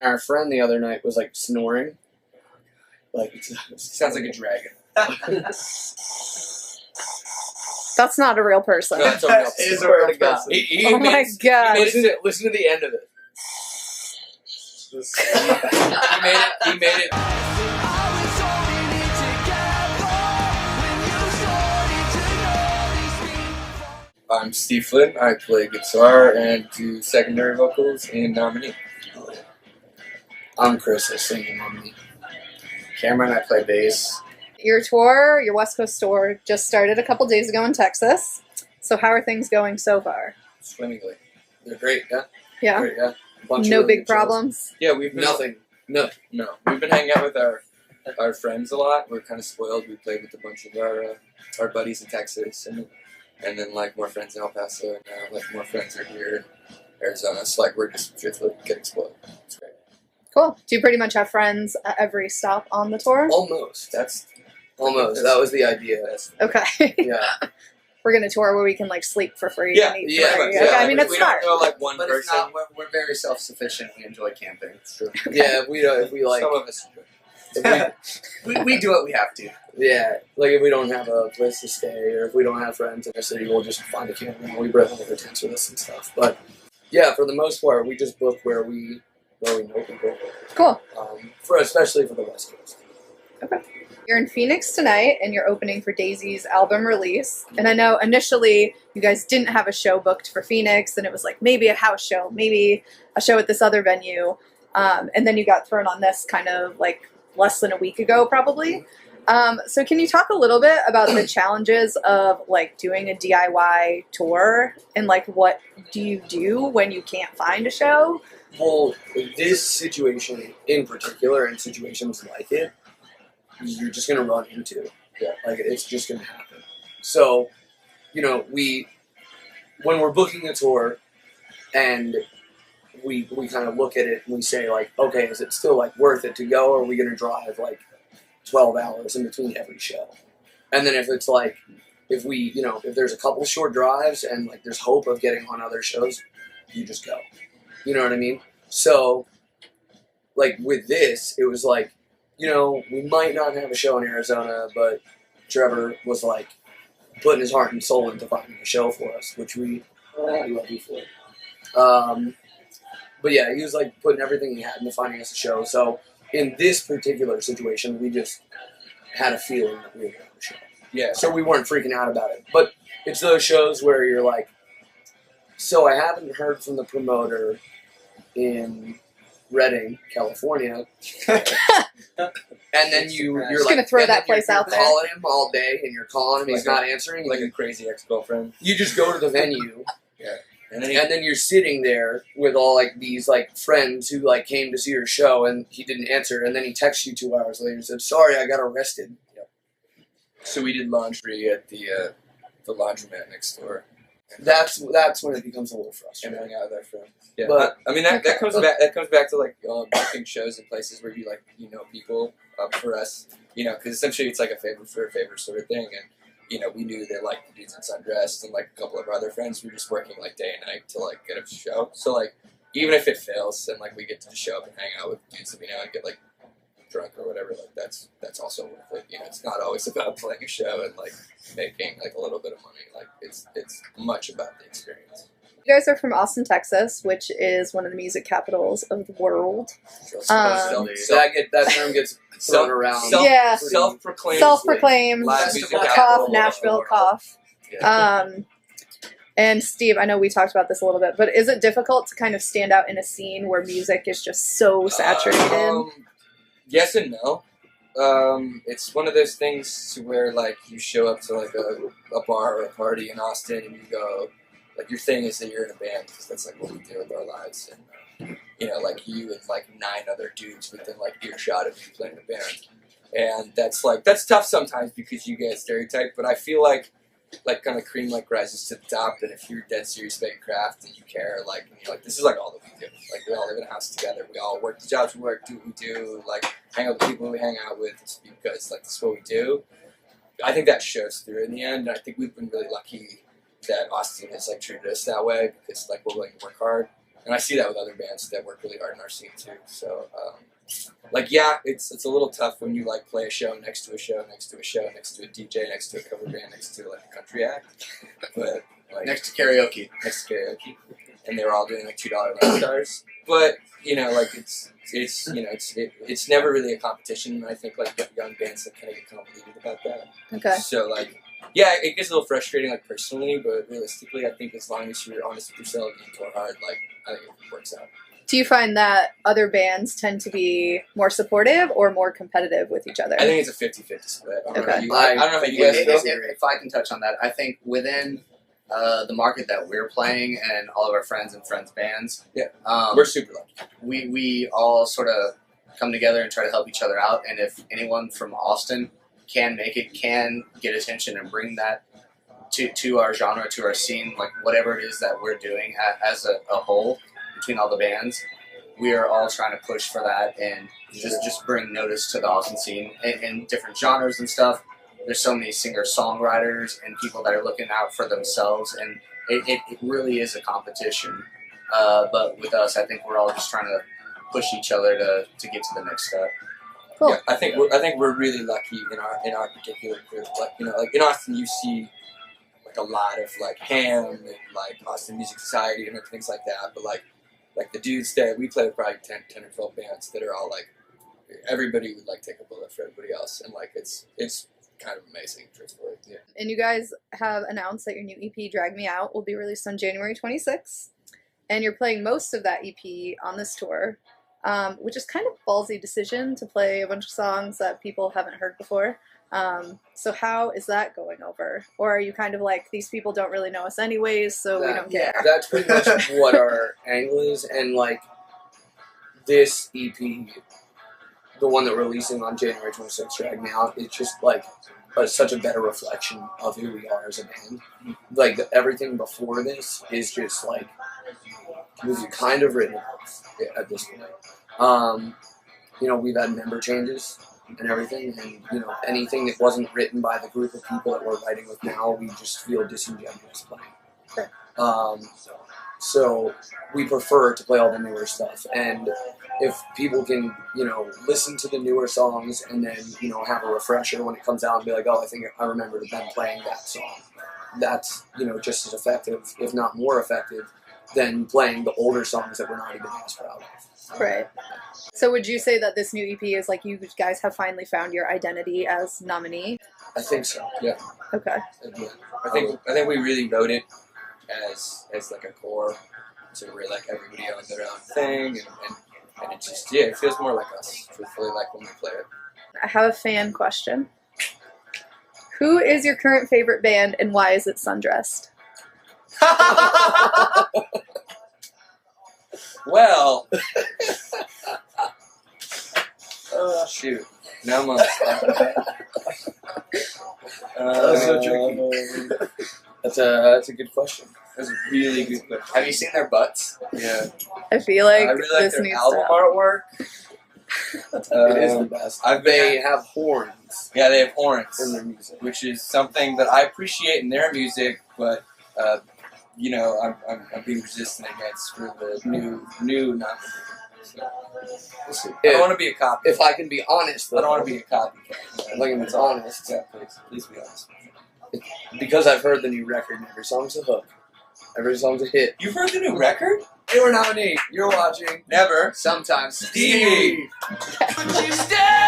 Our friend the other night was like snoring. Like it Sounds like a dragon. That's not a real person. No, that's a real Is person. a real person. Oh my god. Listen to the end of it. He made it. I'm Steve Flynn. I play guitar and do secondary vocals in Nominee. I'm Chris. I sing in Nominee. Cameron, I play bass. Your tour, your West Coast tour, just started a couple days ago in Texas. So how are things going so far? Swimmingly. They're great, yeah? Yeah? Great, yeah. A bunch of No really big good shows. problems? Yeah, we've been Nothing. No. No, we've been hanging out with our friends a lot. We're kind of spoiled. We played with a bunch of our buddies in Texas, and then like more friends in El Paso, and now like more friends are here in Arizona. So like we're just truthfully getting spoiled. It's great. Cool. Do you pretty much have friends at every stop on the tour? Almost. That's That was the idea. Okay. Yeah. We're gonna tour where we can like sleep for free Yeah, and eat yeah, for free. yeah. Okay, I mean, we it's smart. don't know like one But it's person. not, we're very self-sufficient. We enjoy camping. It's true. Yeah, if we like, Some of us. if we do what we have to. yeah, like if we don't have a place to stay or if we don't have friends in the city, we'll just find a camp and we bring all the tents with us and stuff. But yeah, for the most part, we just book where we know people. Cool. Especially for the West Coast. Okay. You're in Phoenix tonight, and you're opening for Daisy's album release. And I know initially you guys didn't have a show booked for Phoenix, and it was like maybe a house show, maybe a show at this other venue. And then you got thrown on this kind of like less than a week ago, probably. So can you talk a little bit about the challenges of like doing a DIY tour, and like what do you do when you can't find a show? Well, this situation in particular, and situations like it, you're just gonna run into. Yeah, like it's just gonna happen. So, when we're booking a tour, and we kind of look at it and we say like, okay, is it still like worth it to go, or are we gonna drive like 12 hours in between every show? And then if it's like, if there's a couple short drives and like there's hope of getting on other shows, you just go. You know what I mean? So, like with this, it was like, we might not have a show in Arizona, but Trevor was like putting his heart and soul into finding a show for us, which we love you for. But yeah, he was like putting everything he had into finding us a show. So in this particular situation, we just had a feeling that we were going to have a show. Yeah. So we weren't freaking out about it. But it's those shows where you're like, so I haven't heard from the promoter in Redding, California, and then you're Just like, gonna throw and that then place you're out there. calling him all day, and you're calling him, he's Like not answering. Like a crazy ex-girlfriend. You just go to the venue, And and then you're sitting there with all like these like friends who like came to see your show, and he didn't answer, and then he texts you 2 hours later and said, "Sorry, I got arrested." So we did laundry at the laundromat next door. That's when it becomes a little And frustrating. hung out with our friends. Yeah, But- I mean that comes back to like booking shows in places where you like people. For us, because essentially it's like a favor for a favor sort of thing, and we knew that like the dudes in Sundressed and like a couple of our other friends were just working like day and night to like get a show. So like even if it fails and like we get to just show up and hang out with dudes that we know and get like drunk or whatever, like that's also worth it. It's not always about playing a show and like making like a little bit of money. Like it's much about the experience. You guys are from Austin, Texas, which is one of the music capitals of the world. That term gets thrown around. Yeah. Self-proclaimed. Self-proclaimed Live music cough, capital of the Nashville world. cough. And Steve, I know we talked about this a little bit, but is it difficult to kind of stand out in a scene where music is just so saturated? Yes and no. It's one of those things where like you show up to like a bar or a party in Austin and you go, like your thing is that you're in a band because that's like what we do with our lives, and like you and like 9 other dudes within like earshot of you playing in a band, and that's tough sometimes because you get stereotyped. But I feel like kind of cream like rises to the top, and if you're dead serious about your craft and you care, like and you're like this is like all that we do. Like we all live in a house together. We all work the jobs we work, do what we do, like hang out with the people we hang out with. It's because like this is what we do. I think that shows through in the end, and I think we've been really lucky that Austin has like treated us that way because like we're willing to work hard, And I see that with other bands that work really hard in our scene too. So, like, yeah, it's a little tough when you like play a show next to a show, next to a show, next to a DJ, next to a cover band, next to like a country act, but like Next to karaoke. next to karaoke, and they were all doing like $2 rock stars. But you know, like it's never really a competition. And I think like young bands that kind of get convoluted about that. Okay. So like, yeah, it gets a little frustrating like personally, but realistically, I think as long as you're honest with yourself and you go hard, like I think it works out. Do you find that other bands tend to be more supportive or more competitive with each other? I think it's a 50-50 split. I don't know Okay. I don't know how you guys feel. If I can touch on that, I think within the market that we're playing and all of our friends and friends' bands, We're super lucky. we all sort of come together and try to help each other out. And if anyone from Austin can make it, can get attention and bring that to our genre, to our scene, like whatever it is that we're doing as a whole between all the bands, we are all trying to push for that and just bring notice to the Austin scene in different genres and stuff. There's so many singer-songwriters and people that are looking out for themselves, and it really is a competition. But with us, I think we're all just trying to push each other to get to the next step. Cool. Yeah, I think we're really lucky in our particular group. Like like in Austin, you see like a lot of like Ham and like Austin Music Society and things like that. But like the dudes that we play with, probably 10 or 12 bands that are all like everybody would like take a bullet for everybody else, and like it's kind of amazing, truthfully. Yeah. And you guys have announced that your new EP, Drag Me Out, will be released on January 26th. And you're playing most of that EP on this tour, which is kind of a ballsy decision to play a bunch of songs that people haven't heard before. So how is that going over? Or are you kind of like, these people don't really know us anyways, so we don't care? That's pretty much what our angle is. And like this EP, the one that we're releasing on January 26th, Drag Me Out, it's just like such a better reflection of who we are as a band. Like everything before this is just like was kind of written at this point. You know, we've had member changes and everything, and you know, anything that wasn't written by the group of people that we're writing with now, we just feel disingenuous playing. So we prefer to play all the newer stuff, and if people can, you know, listen to the newer songs and then, you know, have a refresher when it comes out and be like, oh, I think I remember them playing that song. That's, you know, just as effective, if not more effective, than playing the older songs that we're not even as proud of. Right. So would you say that this new EP is like you guys have finally found your identity as Nominee? I think so. Yeah. Okay. Yeah. I think we really wrote it as like a core to where like everybody owns their own thing, and it just, yeah, it feels more like us, truthfully, like when we play it. I have a fan question. Who is your current favorite band and why is it Sundressed? Well, oh shoot, now I'm on the spot. That's so tricky. That's a good question. That's a really good question. Have you seen their butts? Yeah, I feel like I really like this their needs album to artwork. It is the best. They have horns Yeah, they have horns in their music. which is something that I appreciate in their music, but you know, I'm being resistant against for the new Nominee. So, we'll see. I don't want to be a copy. If I can be honest, though, I don't want to be a copycat. if I can be honest, Yeah, please be honest. because I've heard the new record and every song's a hook. Every song's a hit. You've heard the new record? You're Nominee. You're watching. Never. Sometimes. Stevie. Okay.